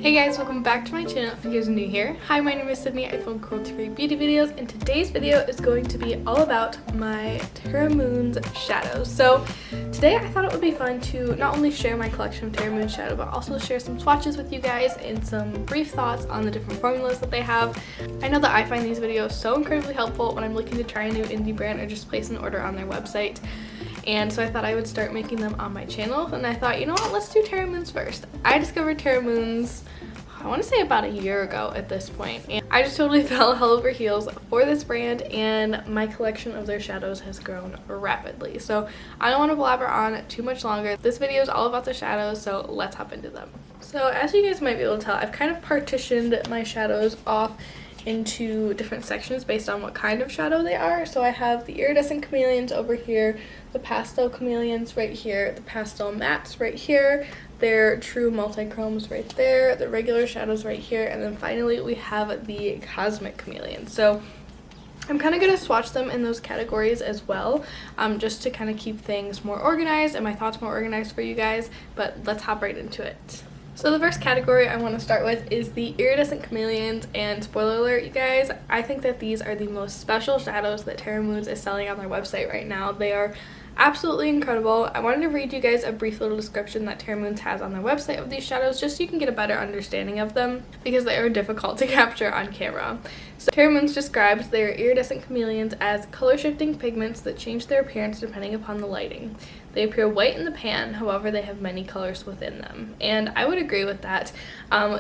Hey guys, welcome back to my channel if you guys are new here. Hi, my name is Sydney. I film cruelty-free beauty videos, and today's video is going to be all about my Terra Moons shadows. So today I thought it would be fun to not only share my collection of Terra Moons shadow, but also share some swatches with you guys and some brief thoughts on the different formulas that they have. I know that I find these videos so incredibly helpful when I'm looking to try a new indie brand or just place an order on their website. And so I thought I would start making them on my channel, and I thought, you know what, let's do Terra Moons first. I discovered Terra Moons, I want to say about a year ago at this point, and I just totally fell hell over heels for this brand, and my collection of their shadows has grown rapidly. So I don't want to blabber on too much longer. This video is all about the shadows, so let's hop into them. So as you guys might be able to tell, I've kind of partitioned my shadows off into different sections based on what kind of shadow they are. So I have the iridescent chameleons over here, the pastel chameleons right here, the pastel mattes right here, their true multi-chromes right there, the regular shadows right here, and then finally we have the cosmic chameleons. So I'm kind of going to swatch them in those categories as well, just to kind of keep things more organized and my thoughts more organized for you guys, but let's hop right into it. So the first category I want to start with is the iridescent chameleons, and spoiler alert, you guys, I think that these are the most special shadows that Terra Moons is selling on their website right now. They are absolutely incredible. I wanted to read you guys a brief little description that Terra Moons has on their website of these shadows, just so you can get a better understanding of them, because they are difficult to capture on camera. So Terra Moons describes their iridescent chameleons as color-shifting pigments that change their appearance depending upon the lighting. They appear white in the pan, however they have many colors within them. And I would agree with that.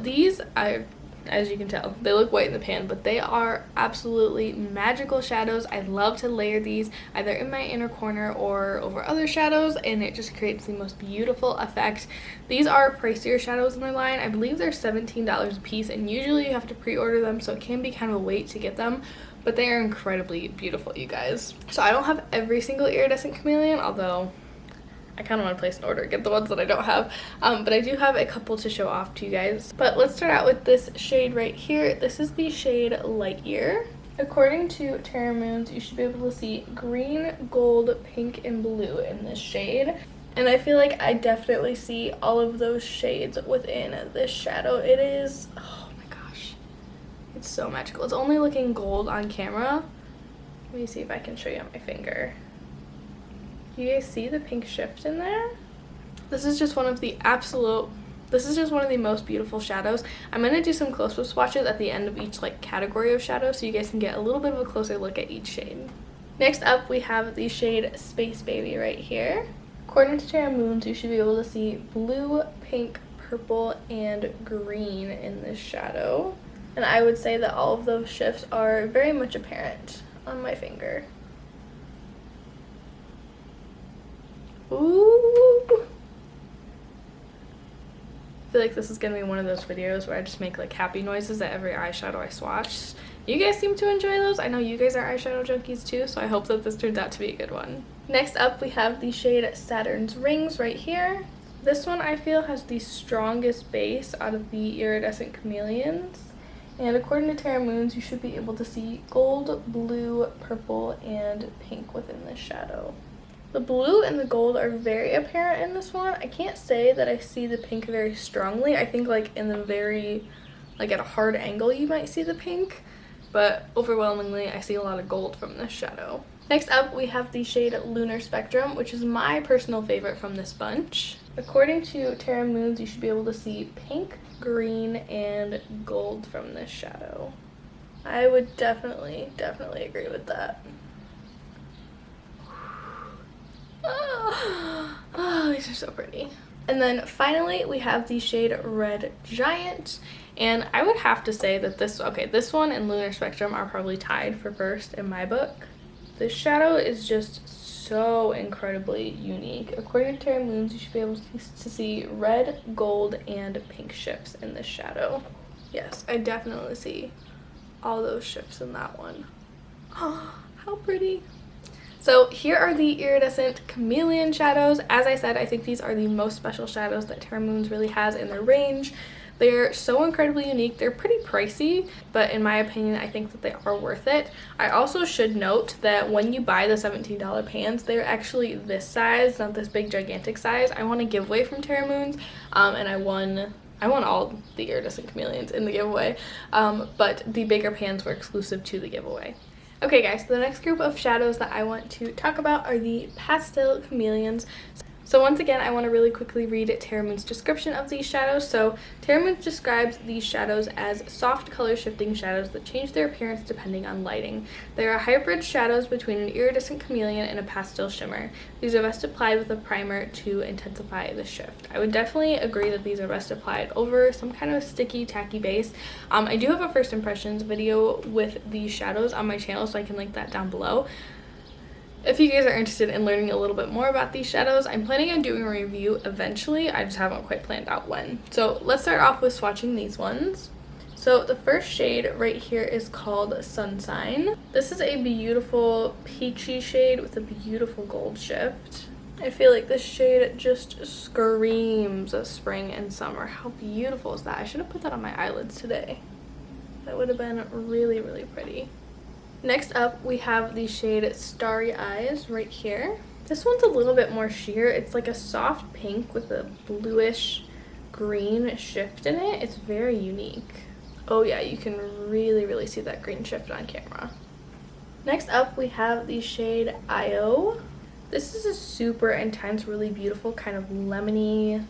These are, as you can tell, they look white in the pan, but they are absolutely magical shadows. I love to layer these either in my inner corner or over other shadows, and it just creates the most beautiful effect. These are pricier shadows in their line. I believe they're $17 a piece, and usually you have to pre-order them, so it can be kind of a wait to get them. But they are incredibly beautiful, you guys. So I don't have every single iridescent chameleon, although I kind of want to place an order and get the ones that I don't have, but I do have a couple to show off to you guys. But let's start out with this shade right here. This is the shade Light Year. According to Terra Moons, you should be able to see green, gold, pink, and blue in this shade. And I feel like I definitely see all of those shades within this shadow. It is, oh my gosh, it's so magical. It's only looking gold on camera. Let me see if I can show you on my finger. You guys see the pink shift in there? This is just one of the most beautiful shadows. I'm going to do some close-up swatches at the end of each category of shadow, so you guys can get a little bit of a closer look at each shade. Next up, we have the shade Space Baby right here. According to Terra Moons, you should be able to see blue, pink, purple, and green in this shadow. And I would say that all of those shifts are very much apparent on my finger. Ooh! I feel like this is gonna be one of those videos where I just make happy noises at every eyeshadow I swatch. You guys seem to enjoy those. I know you guys are eyeshadow junkies too, so I hope that this turns out to be a good one. Next up, we have the shade Saturn's Rings right here. This one I feel has the strongest base out of the iridescent chameleons. And according to Terra Moons, you should be able to see gold, blue, purple, and pink within this shadow. The blue and the gold are very apparent in this one. I can't say that I see the pink very strongly. I think in the very, at a hard angle you might see the pink, but overwhelmingly I see a lot of gold from this shadow. Next up, we have the shade Lunar Spectrum, which is my personal favorite from this bunch. According to Terra Moons, you should be able to see pink, green, and gold from this shadow. I would definitely agree with that. Oh, these are so pretty. And then finally we have the shade Red Giant, and I would have to say that this one and Lunar Spectrum are probably tied for first in my book. This shadow is just so incredibly unique. According to Terra Moons, you should be able to see red, gold, and pink shifts in this shadow. Yes, I definitely see all those shifts in that one. Oh, how pretty. So here are the iridescent chameleon shadows. As I said, I think these are the most special shadows that Terra Moons really has in their range. They're so incredibly unique. They're pretty pricey, but in my opinion, I think that they are worth it. I also should note that when you buy the $17 pans, they're actually this size, not this big gigantic size. I won a giveaway from Terra Moons, and I won I won all the iridescent chameleons in the giveaway, but the bigger pans were exclusive to the giveaway. Okay guys, so the next group of shadows that I want to talk about are the pastel chameleons. So once again, I want to really quickly read Terra Moon's description of these shadows. So Terra Moon describes these shadows as soft color shifting shadows that change their appearance depending on lighting. They are hybrid shadows between an iridescent chameleon and a pastel shimmer. These are best applied with a primer to intensify the shift. I would definitely agree that these are best applied over some kind of sticky, tacky base. I do have a first impressions video with these shadows on my channel, so I can link that down below. If you guys are interested in learning a little bit more about these shadows, I'm planning on doing a review eventually. I just haven't quite planned out when. So let's start off with swatching these ones. So the first shade right here is called Sunshine. This is a beautiful peachy shade with a beautiful gold shift. I feel like this shade just screams of spring and summer. How beautiful is that? I should have put that on my eyelids today. That would have been really, really pretty. Next up, we have the shade Starry Eyes right here. This one's a little bit more sheer. It's like a soft pink with a bluish green shift in it. It's very unique. Oh yeah, you can really, really see that green shift on camera. Next up, we have the shade Io. This is a super intense, really beautiful kind of lemony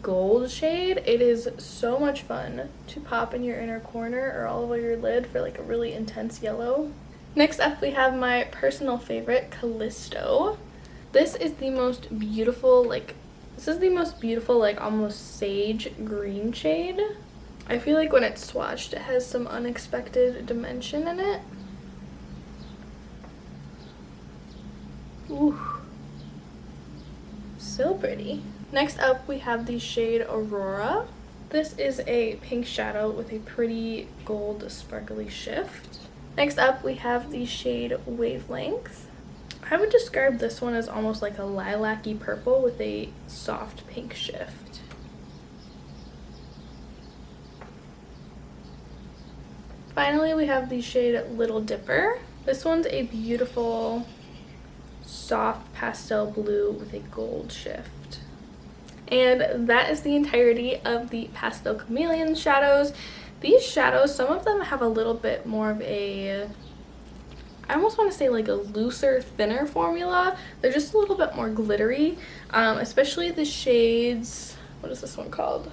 gold shade. It is so much fun to pop in your inner corner or all over your lid for like a really intense yellow. Next up, we have my personal favorite, Kaleido. This is the most beautiful, like almost sage green shade. I feel like when it's swatched, it has some unexpected dimension in it. Ooh, so pretty. Next up, we have the shade Aurora. This is a pink shadow with a pretty gold sparkly shift. Next up, we have the shade Wavelength. I would describe this one as almost like a lilac-y purple with a soft pink shift. Finally, we have the shade Little Dipper. This one's a beautiful soft pastel blue with a gold shift. And that is the entirety of the Pastel Chameleon shadows. These shadows, some of them have a little bit more of a, I almost want to say like a looser, thinner formula. They're just a little bit more glittery, especially the shades, what is this one called?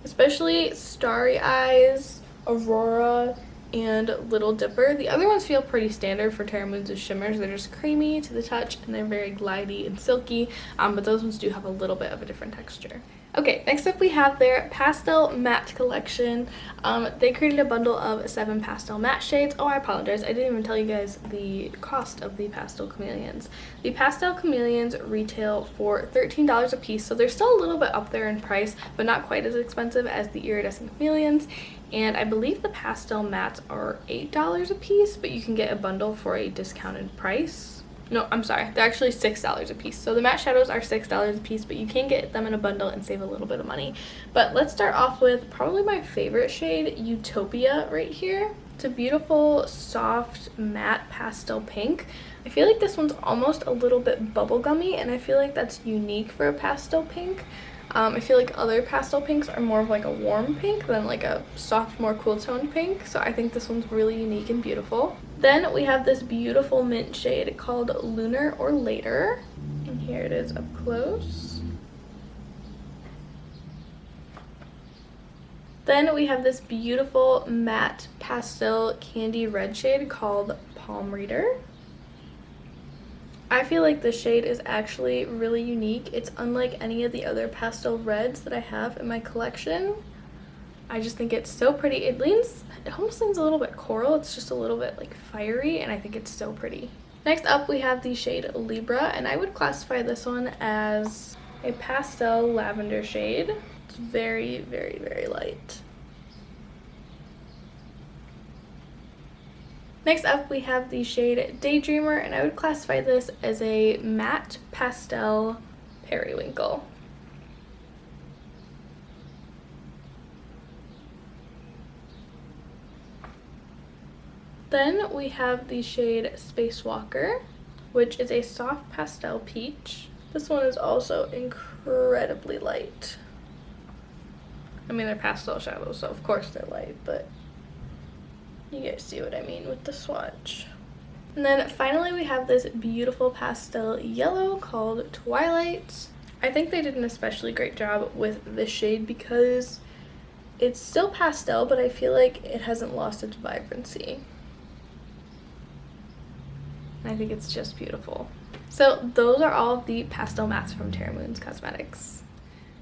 Especially Starry Eyes, Aurora, and Little Dipper. The other ones feel pretty standard for Terra Moons' shimmers. They're just creamy to the touch and they're very glidey and silky, but those ones do have a little bit of a different texture. Okay, next up we have their pastel matte collection. They created a bundle of 7 pastel matte shades. Oh, I apologize, I didn't even tell you guys the cost of the Pastel Chameleons. The Pastel Chameleons retail for $13 a piece, so they're still a little bit up there in price, but not quite as expensive as the Iridescent Chameleons. And I believe the pastel mattes are $8 a piece, but you can get a bundle for a discounted price. No, I'm sorry, they're actually $6 a piece. So the matte shadows are $6 a piece, but you can get them in a bundle and save a little bit of money. But let's start off with probably my favorite shade, Utopia, right here. It's a beautiful, soft, matte pastel pink. I feel like this one's almost a little bit bubblegummy, and I feel like that's unique for a pastel pink. I feel like other pastel pinks are more of like a warm pink than like a soft, more cool toned pink. So I think this one's really unique and beautiful. Then we have this beautiful mint shade called Lunar or Later. And here it is up close. Then we have this beautiful matte pastel candy red shade called Palm Reader. I feel like this shade is actually really unique. It's unlike any of the other pastel reds that I have in my collection. I just think it's so pretty. It almost leans a little bit coral. It's just a little bit like fiery, and I think it's so pretty. Next up, we have the shade Libra, and I would classify this one as a pastel lavender shade. It's very, very, very light. Next up, we have the shade Daydreamer, and I would classify this as a matte pastel periwinkle. Then we have the shade Spacewalker, which is a soft pastel peach. This one is also incredibly light. I mean, they're pastel shadows, so of course they're light, but you guys see what I mean with the swatch. And then finally we have this beautiful pastel yellow called Twilight. I think they did an especially great job with this shade because it's still pastel, but I feel like it hasn't lost its vibrancy. I think it's just beautiful. So those are all of the pastel mattes from Terra Moons Cosmetics.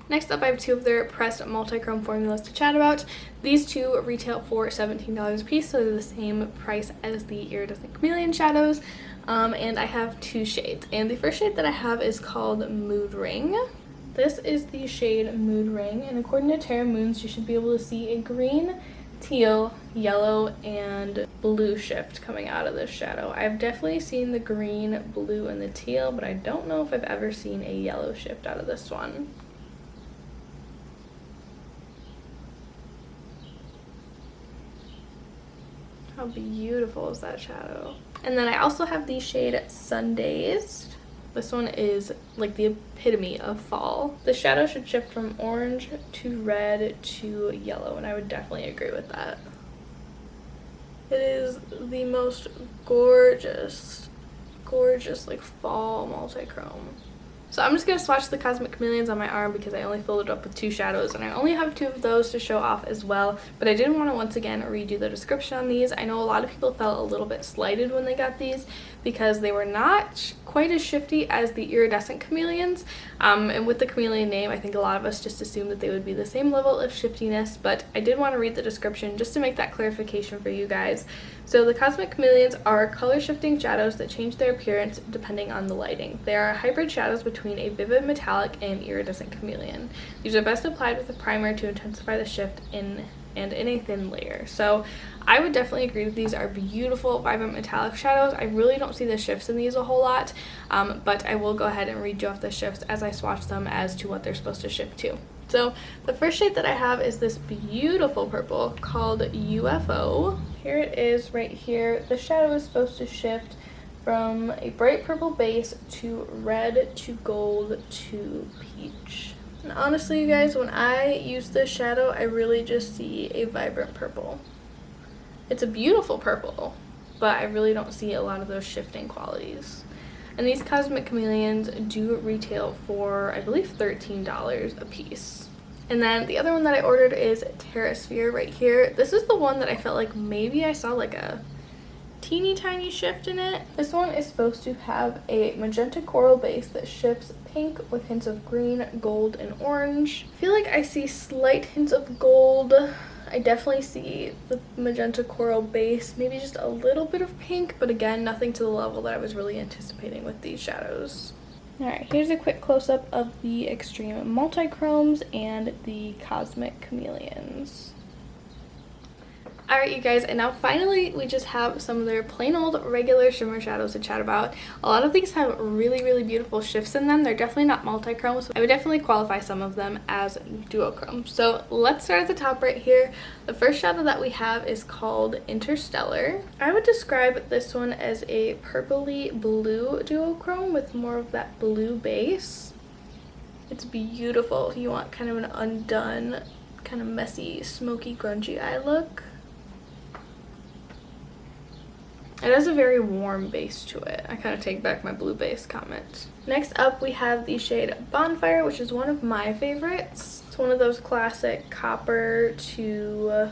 Next up, I have two of their pressed multi-chrome formulas to chat about. These two retail for $17 a piece, so they're the same price as the Iridescent Chameleon shadows. And I have two shades. And the first shade that I have is called Mood Ring. This is the shade Mood Ring, and according to Terra Moons, you should be able to see a green, teal, yellow, and blue shift coming out of this shadow. I've definitely seen the green, blue, and the teal, but I don't know if I've ever seen a yellow shift out of this one. How beautiful is that shadow? And then I also have the shade Sundays. This one is like the epitome of fall. The shadow should shift from orange to red to yellow, and I would definitely agree with that. It is the most gorgeous, gorgeous like fall multi-chrome. So I'm just going to swatch the Cosmic Chameleons on my arm because I only filled it up with two shadows, and I only have two of those to show off as well. But I did want to once again redo the description on these. I know a lot of people felt a little bit slighted when they got these because they were not quite as shifty as the Iridescent Chameleons. And with the chameleon name, I think a lot of us just assumed that they would be the same level of shiftiness, but I did want to read the description just to make that clarification for you guys. So the Cosmic Chameleons are color shifting shadows that change their appearance depending on the lighting. They are hybrid shadows between a vivid metallic and iridescent chameleon. These are best applied with a primer to intensify the shift in a thin layer. So I would definitely agree that these are beautiful, vibrant metallic shadows. I really don't see the shifts in these a whole lot, but I will go ahead and read you off the shifts as I swatch them as to what they're supposed to shift to. So the first shade that I have is this beautiful purple called UFO. Here it is right here. The shadow is supposed to shift from a bright purple base to red to gold to peach. And honestly, you guys, when I use this shadow, I really just see a vibrant purple. It's a beautiful purple, but I really don't see a lot of those shifting qualities. And these Cosmic Chameleons do retail for, I believe, $13 a piece. And then the other one that I ordered is Terra Sphere right here. This is the one that I felt like maybe I saw like a teeny tiny shift in it. This one is supposed to have a magenta coral base that shifts pink with hints of green, gold, and orange. I feel like I see slight hints of gold. I definitely see the magenta coral base, maybe just a little bit of pink, but again, nothing to the level that I was really anticipating with these shadows. Alright, here's a quick close-up of the Extreme Multi-Chromes and the Cosmic Chameleons. Alright, you guys, and now finally we just have some of their plain old regular shimmer shadows to chat about. A lot of these have really, really beautiful shifts in them. They're definitely not multi-chrome, so I would definitely qualify some of them as duochrome. So let's start at the top right here. The first shadow that we have is called Interstellar. I would describe this one as a purpley blue duochrome with more of that blue base. It's beautiful if you want kind of an undone, kind of messy, smoky, grungy eye look. It has a very warm base to it. I kind of take back my blue base comment. Next up, we have the shade Bonfire, which is one of my favorites. It's one of those classic copper to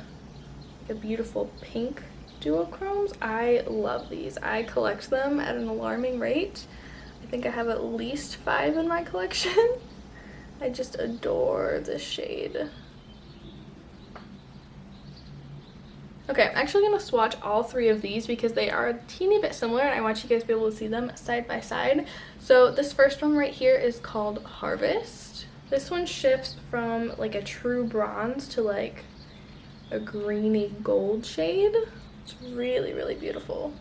a beautiful pink duochromes. I love these. I collect them at an alarming rate. I think I have at least 5 in my collection. I just adore this shade. Okay, I'm actually going to swatch all 3 of these because they are a teeny bit similar and I want you guys to be able to see them side by side. So this first one right here is called Harvest. This one shifts from like a true bronze to like a greeny gold shade. It's really, really beautiful.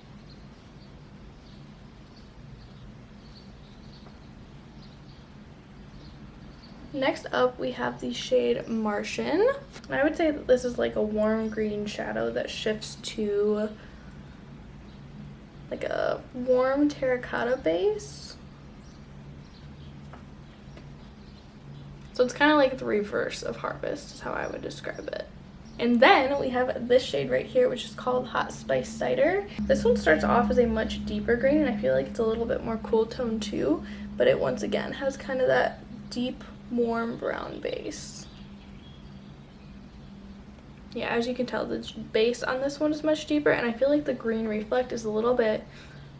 Next up, we have the shade Martian. I would say that this is like a warm green shadow that shifts to like a warm terracotta base. So it's kind of like the reverse of Harvest is how I would describe it. And then we have this shade right here, which is called Hot Spice Cider. This one starts off as a much deeper green, and I feel like it's a little bit more cool tone too, but it once again has kind of that deep, warm brown base. Yeah, as you can tell, the base on this one is much deeper, and I feel like the green reflect is a little bit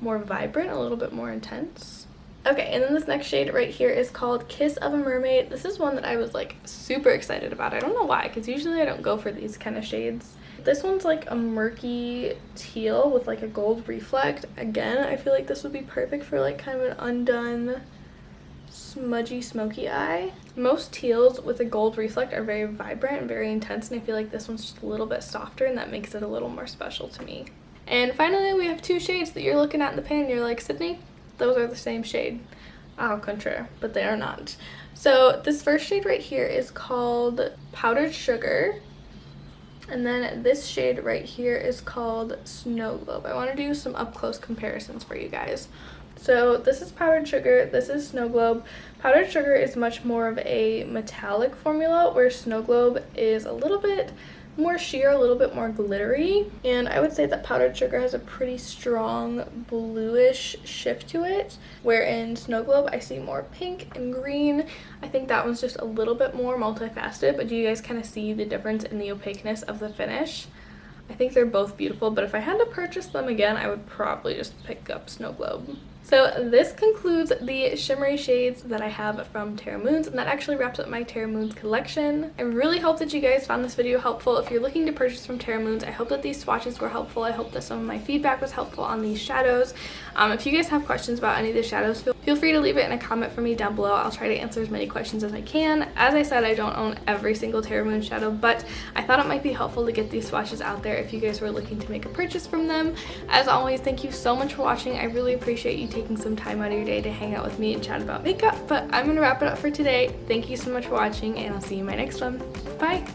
more vibrant, a little bit more intense. Okay, and then this next shade right here is called Kiss of a Mermaid. This is one that I was like super excited about. I don't know why, because usually I don't go for these kind of shades. This one's like a murky teal with like a gold reflect. Again, I feel like this would be perfect for like kind of an undone, smudgy, smoky eye. Most teals with a gold reflect are very vibrant and very intense, and I feel like this one's just a little bit softer, and that makes it a little more special to me. And finally, we have two shades that you're looking at in the pan and you're like, Sydney, those are the same shade. Au contraire, but they are not. So this first shade right here is called Powdered Sugar, and then this shade right here is called Snow Globe. I want to do some up close comparisons for you guys. So this is Powdered Sugar, this is Snow Globe. Powdered Sugar is much more of a metallic formula, where Snow Globe is a little bit more sheer, a little bit more glittery, and I would say that Powdered Sugar has a pretty strong bluish shift to it, where in Snow Globe I see more pink and green. I think that one's just a little bit more multifaceted, but do you guys kind of see the difference in the opaqueness of the finish? I think they're both beautiful, but if I had to purchase them again, I would probably just pick up Snow Globe. So this concludes the shimmery shades that I have from Terra Moons, and that actually wraps up my Terra Moons collection. I really hope that you guys found this video helpful. If you're looking to purchase from Terra Moons, I hope that these swatches were helpful. I hope that some of my feedback was helpful on these shadows. If you guys have questions about any of the shadows, feel free to leave it in a comment for me down below. I'll try to answer as many questions as I can. As I said, I don't own every single Terra Moon shadow, but I thought it might be helpful to get these swatches out there if you guys were looking to make a purchase from them. As always, thank you so much for watching. I really appreciate you taking some time out of your day to hang out with me and chat about makeup, but I'm gonna wrap it up for today. Thank you so much for watching, and I'll see you in my next one. Bye!